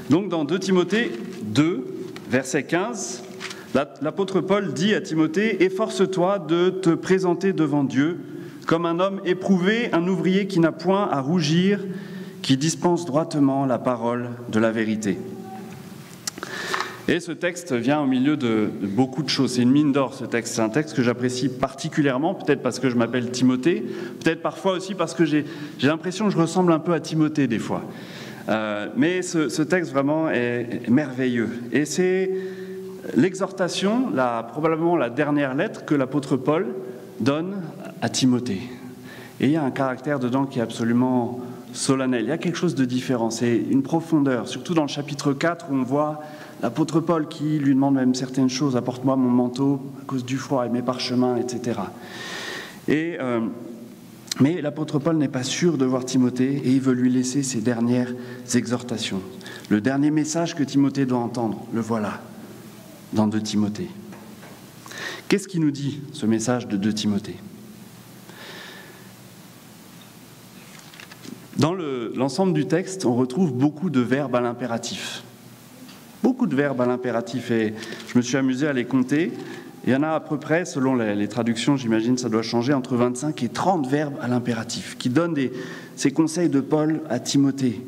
Donc dans 2 Timothée 2, verset 15, l'apôtre Paul dit à Timothée « Efforce-toi de te présenter devant Dieu comme un homme éprouvé, un ouvrier qui n'a point à rougir, qui dispense droitement la parole de la vérité. » Et ce texte vient au milieu de beaucoup de choses. C'est une mine d'or, ce texte. C'est un texte que j'apprécie particulièrement, peut-être parce que je m'appelle Timothée, peut-être parfois aussi parce que j'ai l'impression que je ressemble un peu à Timothée des fois. Mais ce texte vraiment est merveilleux. Et c'est l'exhortation, probablement la dernière lettre que l'apôtre Paul donne à Timothée. Et il y a un caractère dedans qui est absolument solennel. Il y a quelque chose de différent, c'est une profondeur, surtout dans le chapitre 4 où on voit l'apôtre Paul qui lui demande même certaines choses, « Apporte-moi mon manteau à cause du froid et mes parchemins, etc. » Mais l'apôtre Paul n'est pas sûr de voir Timothée et il veut lui laisser ses dernières exhortations. Le dernier message que Timothée doit entendre, le voilà, dans 2 Timothée. Qu'est-ce qui nous dit ce message de 2 Timothée ? Dans l'ensemble du texte, on retrouve beaucoup de verbes à l'impératif. Beaucoup de verbes à l'impératif et je me suis amusé à les compter. Il y en a à peu près, selon les traductions, j'imagine ça doit changer, entre 25 et 30 verbes à l'impératif qui donnent ces conseils de Paul à Timothée.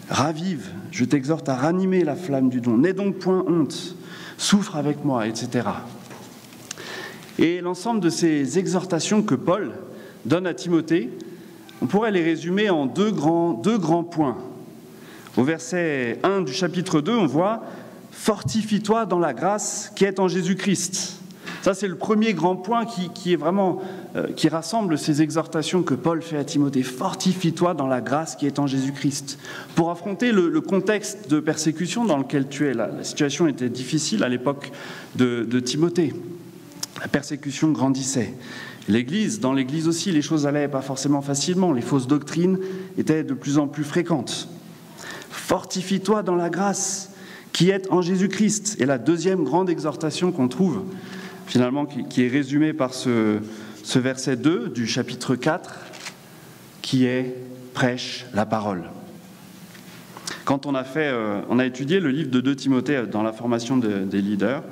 Ravive, je t'exhorte à ranimer la flamme du don, n'aie donc point honte, souffre avec moi, etc. Et l'ensemble de ces exhortations que Paul donne à Timothée, on pourrait les résumer en deux grands points. Au verset 1 du chapitre 2, on voit « Fortifie-toi dans la grâce qui est en Jésus-Christ ». Ça, c'est le premier grand point qui est vraiment, qui rassemble ces exhortations que Paul fait à Timothée. « Fortifie-toi dans la grâce qui est en Jésus-Christ ». Pour affronter le contexte de persécution dans lequel tu es. La situation était difficile à l'époque de Timothée. La persécution grandissait. Dans l'Église aussi, les choses n'allaient pas forcément facilement. Les fausses doctrines étaient de plus en plus fréquentes. Fortifie-toi dans la grâce qui est en Jésus-Christ. Et la deuxième grande exhortation qu'on trouve, finalement, qui est résumée par ce verset 2 du chapitre 4, qui est « Prêche la parole ». Quand on a étudié le livre de 2 Timothée dans la formation des leaders,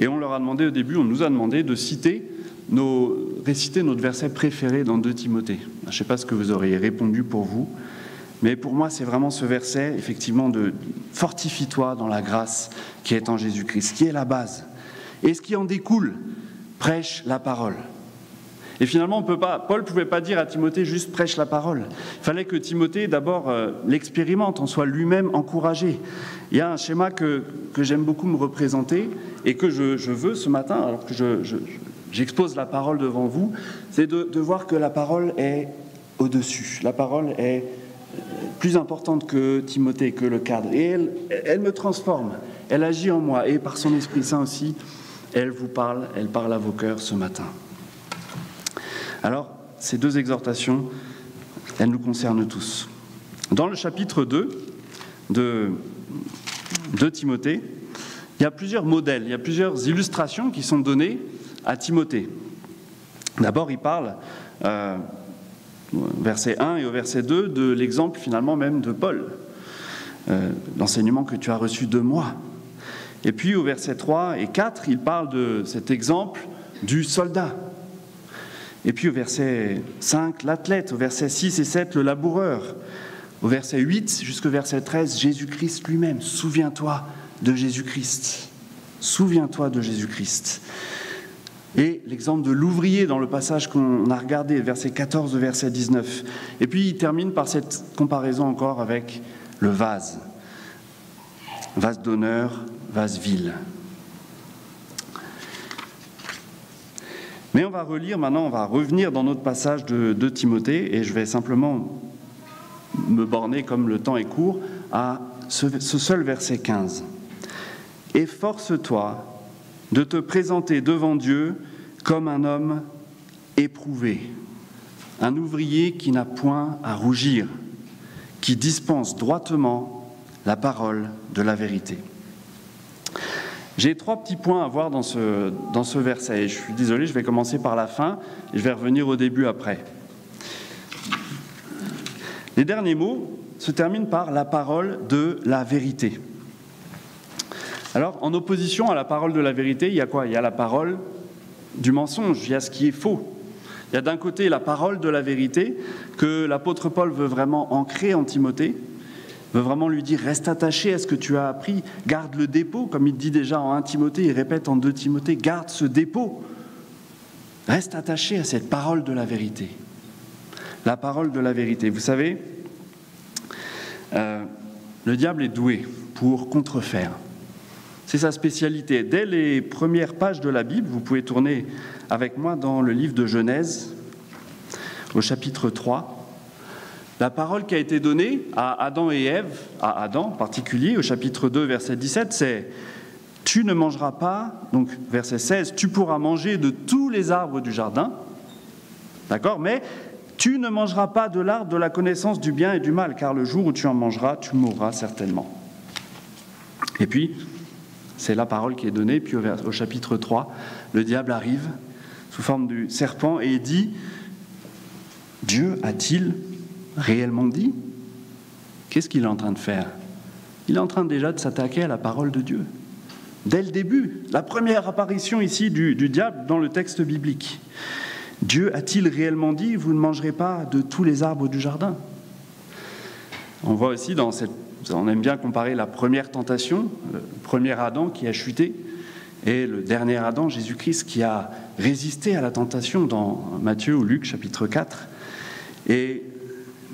et on leur a demandé au début, on nous a demandé de réciter notre verset préféré dans 2 Timothée. Je ne sais pas ce que vous auriez répondu pour vous, mais pour moi, c'est vraiment ce verset, effectivement, de « Fortifie-toi dans la grâce qui est en Jésus-Christ », qui est la base. Et ce qui en découle, prêche la parole. Et finalement, Paul ne pouvait pas dire à Timothée juste « prêche la parole ». Il fallait que Timothée, d'abord, l'expérimente, en soit lui-même encouragé. Il y a un schéma que j'aime beaucoup me représenter et que je veux ce matin, alors que j'expose la parole devant vous, c'est de voir que la parole est au-dessus. La parole est plus importante que Timothée, que le cadre. Et elle me transforme, elle agit en moi. Et par son Esprit Saint aussi, elle vous parle, elle parle à vos cœurs ce matin. Alors, ces deux exhortations, elles nous concernent tous. Dans le chapitre 2 de Timothée, il y a plusieurs modèles, il y a plusieurs illustrations qui sont données à Timothée. D'abord, il parle, verset 1 et au verset 2, de l'exemple finalement même de Paul, l'enseignement que tu as reçu de moi. Et puis au verset 3 et 4, il parle de cet exemple du soldat. Et puis au verset 5, l'athlète. Au verset 6 et 7, le laboureur. Au verset 8 jusqu'au verset 13, Jésus-Christ lui-même. Souviens-toi de Jésus-Christ. Souviens-toi de Jésus-Christ. Et l'exemple de l'ouvrier dans le passage qu'on a regardé, verset 14 au verset 19. Et puis il termine par cette comparaison encore avec le vase. Vase d'honneur, vase vil. Mais on va relire maintenant, on va revenir dans notre passage de Timothée, et je vais simplement me borner, comme le temps est court, à ce seul verset 15. « Efforce-toi de te présenter devant Dieu comme un homme éprouvé, un ouvrier qui n'a point à rougir, qui dispense droitement la parole de la vérité. » J'ai 3 petits points à voir dans ce verset. Et je suis désolé, je vais commencer par la fin et je vais revenir au début après. Les derniers mots se termine par la parole de la vérité. Alors, en opposition à la parole de la vérité, il y a quoi? Il y a la parole du mensonge, il y a ce qui est faux. Il y a d'un côté la parole de la vérité que l'apôtre Paul veut vraiment ancrer en Timothée, veut vraiment lui dire « Reste attaché à ce que tu as appris, garde le dépôt », comme il dit déjà en 1 Timothée, il répète en 2 Timothée « Garde ce dépôt ». Reste attaché à cette parole de la vérité. La parole de la vérité. Vous savez, le diable est doué pour contrefaire. C'est sa spécialité. Dès les premières pages de la Bible, vous pouvez tourner avec moi dans le livre de Genèse, au chapitre 3. La parole qui a été donnée à Adam et Ève, à Adam en particulier, au chapitre 2, verset 17, c'est « Tu ne mangeras pas », donc verset 16, « Tu pourras manger de tous les arbres du jardin. » D'accord ? Mais « Tu ne mangeras pas de l'arbre de la connaissance du bien et du mal, car le jour où tu en mangeras, tu mourras certainement. » Et puis, c'est la parole qui est donnée, puis au chapitre 3, le diable arrive sous forme du serpent et il dit « Dieu a-t-il réellement dit ?» Qu'est-ce qu'il est en train de faire? Il est en train déjà de s'attaquer à la parole de Dieu. Dès le début, la première apparition ici du diable dans le texte biblique. Dieu a-t-il réellement dit « Vous ne mangerez pas de tous les arbres du jardin ?» On voit aussi dans cette... On aime bien comparer la première tentation, le premier Adam qui a chuté, et le dernier Adam, Jésus-Christ, qui a résisté à la tentation dans Matthieu ou Luc, chapitre 4. Et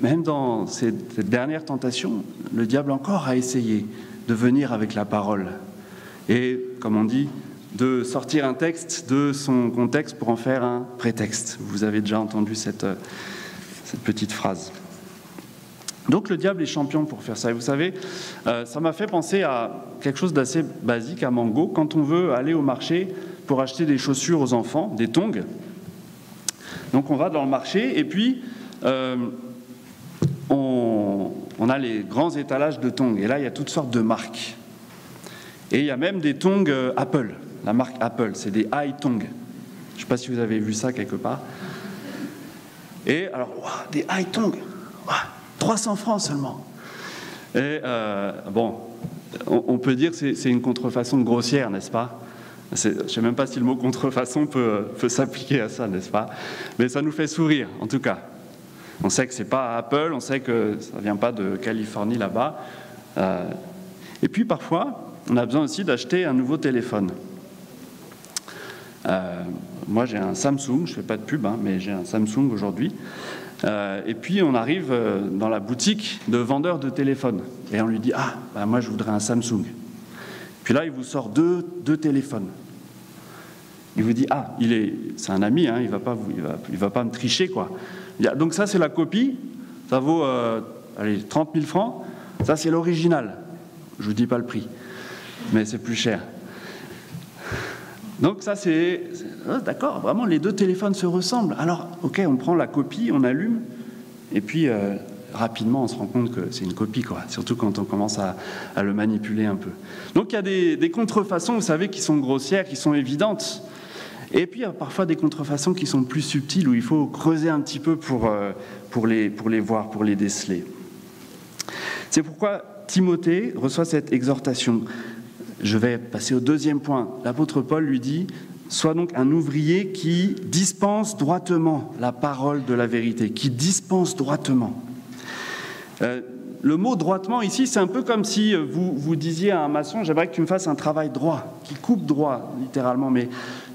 même dans cette dernière tentation, le diable encore a essayé de venir avec la parole. Et, comme on dit, de sortir un texte de son contexte pour en faire un prétexte. Vous avez déjà entendu cette petite phrase. Donc le diable est champion pour faire ça. Et vous savez, ça m'a fait penser à quelque chose d'assez basique à Mango. Quand on veut aller au marché pour acheter des chaussures aux enfants, des tongs, donc on va dans le marché et puis on a les grands étalages de tongs. Et là, il y a toutes sortes de marques. Et il y a même des tongs Apple, la marque Apple, c'est des high tongs. Je ne sais pas si vous avez vu ça quelque part. Et alors, des high tongs, 300 francs seulement. Et bon, on peut dire que c'est une contrefaçon grossière, n'est-ce pas? Je ne sais même pas si le mot contrefaçon peut s'appliquer à ça, n'est-ce pas? Mais ça nous fait sourire, en tout cas. On sait que ce n'est pas Apple, on sait que ça ne vient pas de Californie là-bas. Et puis parfois, on a besoin aussi d'acheter un nouveau téléphone. Moi, j'ai un Samsung, je ne fais pas de pub, mais j'ai un Samsung aujourd'hui. Et puis on arrive dans la boutique de vendeur de téléphone et on lui dit moi je voudrais un Samsung. Puis là il vous sort deux téléphones. Il vous dit c'est un ami, il va pas me tricher quoi. Donc ça c'est la copie, ça vaut 30 000 francs. Ça c'est l'original. Je vous dis pas le prix, mais c'est plus cher. Donc ça c'est... d'accord, vraiment les deux téléphones se ressemblent. Alors, ok, on prend la copie, on allume, et puis rapidement on se rend compte que c'est une copie, quoi. Surtout quand on commence à le manipuler un peu. Donc il y a des contrefaçons, vous savez, qui sont grossières, qui sont évidentes. Et puis il y a parfois des contrefaçons qui sont plus subtiles, où il faut creuser un petit peu pour les voir, pour les déceler. C'est pourquoi Timothée reçoit cette exhortation. Je vais passer au deuxième point. L'apôtre Paul lui dit « Sois donc un ouvrier qui dispense droitement la parole de la vérité, qui dispense droitement. » Le mot « droitement » ici, c'est un peu comme si vous disiez à un maçon « J'aimerais que tu me fasses un travail droit », qui coupe droit, littéralement. Mais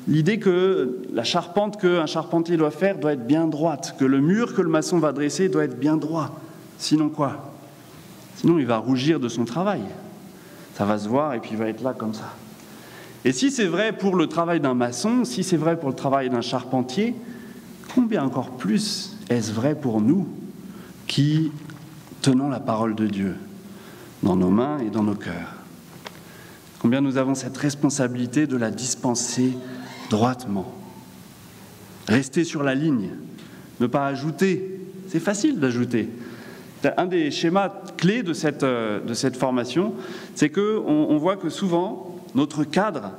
l'idée que la charpente qu'un charpentier doit faire doit être bien droite, que le mur que le maçon va dresser doit être bien droit. Sinon quoi? Sinon, il va rougir de son travail. Ça va se voir et puis il va être là comme ça. Et si c'est vrai pour le travail d'un maçon, si c'est vrai pour le travail d'un charpentier, combien encore plus est-ce vrai pour nous qui tenons la parole de Dieu dans nos mains et dans nos cœurs? Combien nous avons cette responsabilité de la dispenser droitement. Rester sur la ligne, ne pas ajouter. C'est facile d'ajouter. Un des schémas clés de cette formation, c'est qu'on voit que souvent, notre cadre,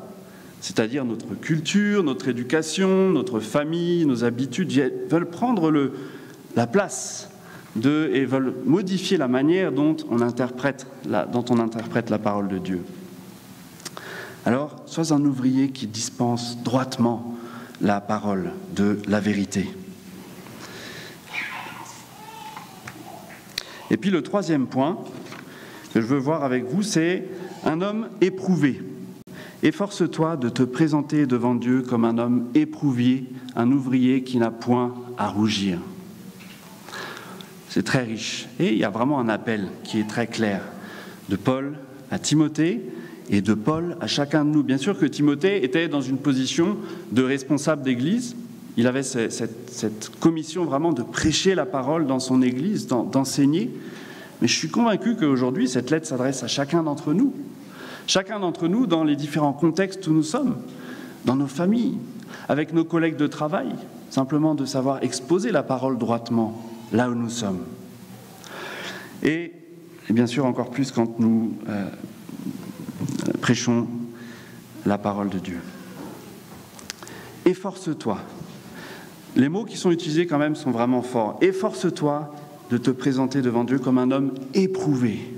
c'est-à-dire notre culture, notre éducation, notre famille, nos habitudes, veulent prendre la place et veulent modifier la manière dont on interprète la parole de Dieu. Alors, sois un ouvrier qui dispense droitement la parole de la vérité. Et puis le troisième point que je veux voir avec vous, c'est un homme éprouvé. Efforce-toi de te présenter devant Dieu comme un homme éprouvé, un ouvrier qui n'a point à rougir. C'est très riche. Et il y a vraiment un appel qui est très clair de Paul à Timothée et de Paul à chacun de nous. Bien sûr que Timothée était dans une position de responsable d'église. Il avait cette commission vraiment de prêcher la parole dans son église, d'enseigner. Mais je suis convaincu qu'aujourd'hui, cette lettre s'adresse à chacun d'entre nous. Chacun d'entre nous dans les différents contextes où nous sommes, dans nos familles, avec nos collègues de travail, simplement de savoir exposer la parole droitement là où nous sommes. Et bien sûr encore plus quand nous prêchons la parole de Dieu. Efforce-toi. Les mots qui sont utilisés quand même sont vraiment forts. Efforce-toi de te présenter devant Dieu comme un homme éprouvé.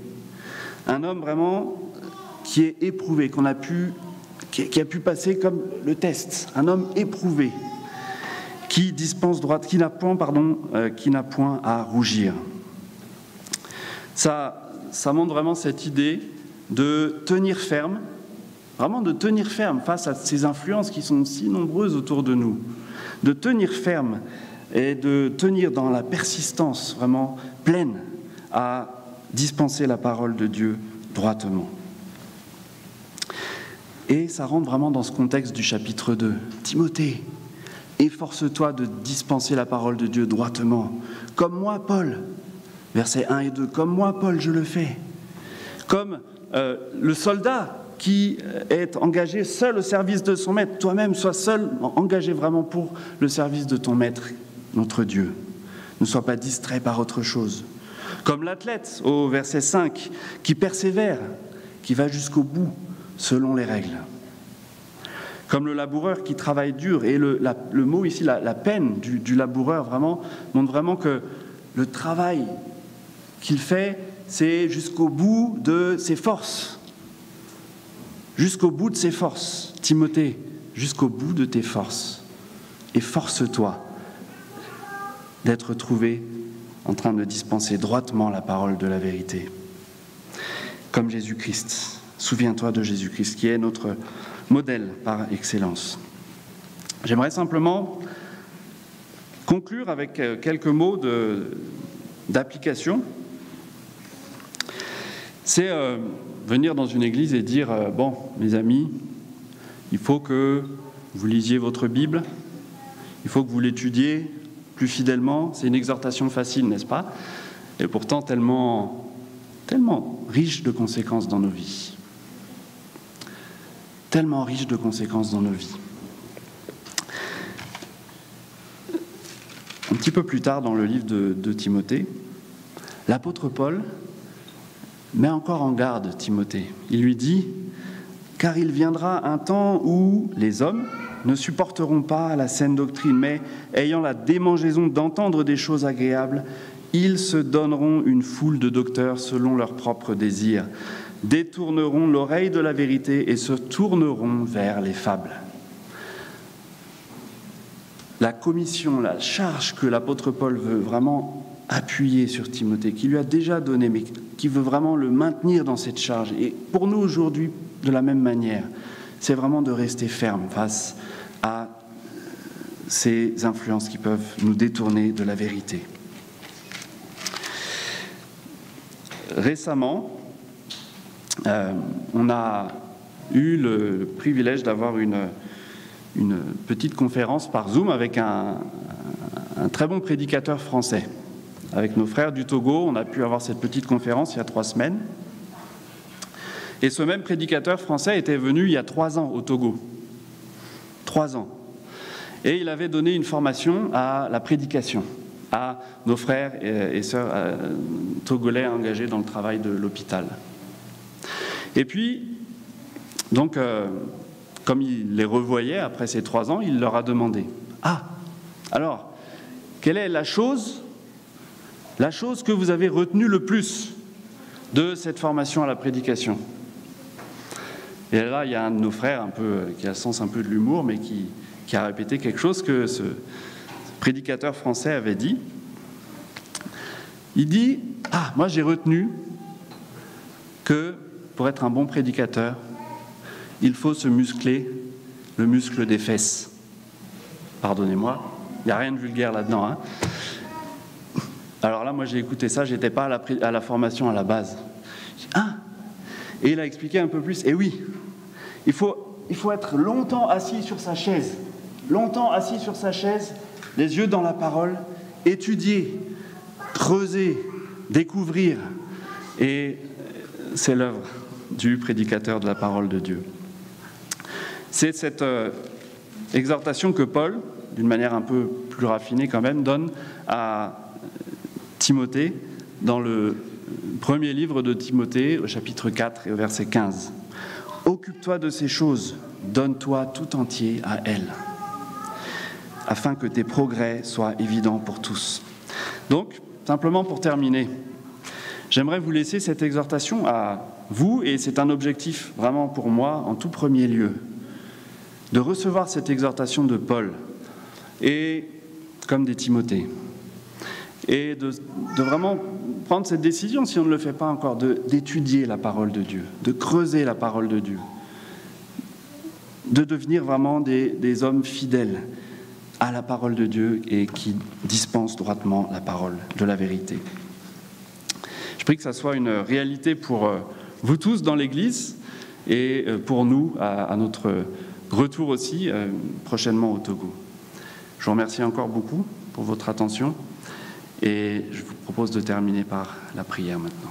Un homme vraiment qui est éprouvé, qui a pu passer comme le test. Un homme éprouvé, qui dispense droite, qui n'a point à rougir. Ça montre vraiment cette idée de tenir ferme, vraiment de tenir ferme face à ces influences qui sont si nombreuses autour de nous. De tenir ferme et de tenir dans la persistance vraiment pleine à dispenser la parole de Dieu droitement. Et ça rentre vraiment dans ce contexte du chapitre 2. Timothée, efforce-toi de dispenser la parole de Dieu droitement, comme moi, Paul. Versets 1 et 2, comme moi, Paul, je le fais. Comme le soldat qui est engagé seul au service de son maître. Toi-même, sois seul, engagé vraiment pour le service de ton maître, notre Dieu. Ne sois pas distrait par autre chose. Comme l'athlète, au verset 5, qui persévère, qui va jusqu'au bout, selon les règles. Comme le laboureur qui travaille dur, et le mot ici, la peine du laboureur, vraiment, montre vraiment que le travail qu'il fait, c'est jusqu'au bout de ses forces. Jusqu'au bout de ses forces. Timothée, jusqu'au bout de tes forces. Et force-toi d'être trouvé en train de dispenser droitement la parole de la vérité. Comme Jésus-Christ. Souviens-toi de Jésus-Christ, qui est notre modèle par excellence. J'aimerais simplement conclure avec quelques mots d'application. C'est venir dans une église et dire « Bon, mes amis, il faut que vous lisiez votre Bible, il faut que vous l'étudiez plus fidèlement. » C'est une exhortation facile, n'est-ce pas? Et pourtant tellement riche de conséquences dans nos vies. Tellement riche de conséquences dans nos vies. Un petit peu plus tard dans le livre de Timothée, l'apôtre Paul met encore en garde Timothée. Il lui dit « Car il viendra un temps où les hommes ne supporteront pas la saine doctrine, mais ayant la démangeaison d'entendre des choses agréables, ils se donneront une foule de docteurs selon leurs propres désirs, détourneront l'oreille de la vérité et se tourneront vers les fables. » La commission, la charge que l'apôtre Paul veut vraiment appuyer sur Timothée, qui lui a déjà donné, mais qui veut vraiment le maintenir dans cette charge. Et pour nous aujourd'hui, de la même manière, c'est vraiment de rester ferme face à ces influences qui peuvent nous détourner de la vérité. Récemment, on a eu le privilège d'avoir une petite conférence par Zoom avec un très bon prédicateur français. Avec nos frères du Togo, on a pu avoir cette petite conférence il y a 3 semaines. Et ce même prédicateur français était venu il y a 3 ans au Togo. 3 ans. Et il avait donné une formation à la prédication à nos frères et sœurs togolais engagés dans le travail de l'hôpital. Et puis, donc, comme il les revoyait après ces 3 ans, il leur a demandé « Ah, alors, quelle est la chose la chose que vous avez retenue le plus de cette formation à la prédication. Et là, il y a un de nos frères un peu, qui a le sens un peu de l'humour, mais qui a répété quelque chose que ce prédicateur français avait dit. Il dit « Ah, moi j'ai retenu que pour être un bon prédicateur, il faut se muscler le muscle des fesses. » Pardonnez-moi, il n'y a rien de vulgaire là-dedans. Hein. Alors là, moi j'ai écouté ça, je n'étais pas à la formation à la base. Ah. Et il a expliqué un peu plus. Et oui, il faut être longtemps assis sur sa chaise, les yeux dans la parole, étudier, creuser, découvrir. Et c'est l'œuvre du prédicateur de la parole de Dieu. C'est cette exhortation que Paul, d'une manière un peu plus raffinée quand même, donne à Timothée dans le premier livre de Timothée, au chapitre 4 et au verset 15. « Occupe-toi de ces choses, donne-toi tout entier à elles, afin que tes progrès soient évidents pour tous. » Donc, simplement pour terminer, j'aimerais vous laisser cette exhortation à vous, et c'est un objectif vraiment pour moi en tout premier lieu, de recevoir cette exhortation de Paul, et comme des Timothées, et de vraiment prendre cette décision, si on ne le fait pas encore, d'étudier la parole de Dieu, de creuser la parole de Dieu, de devenir vraiment des hommes fidèles à la parole de Dieu et qui dispensent droitement la parole de la vérité. Je prie que ça soit une réalité pour vous tous dans l'Église et pour nous à notre retour aussi prochainement au Togo. Je vous remercie encore beaucoup pour votre attention et je vous propose de terminer par la prière maintenant.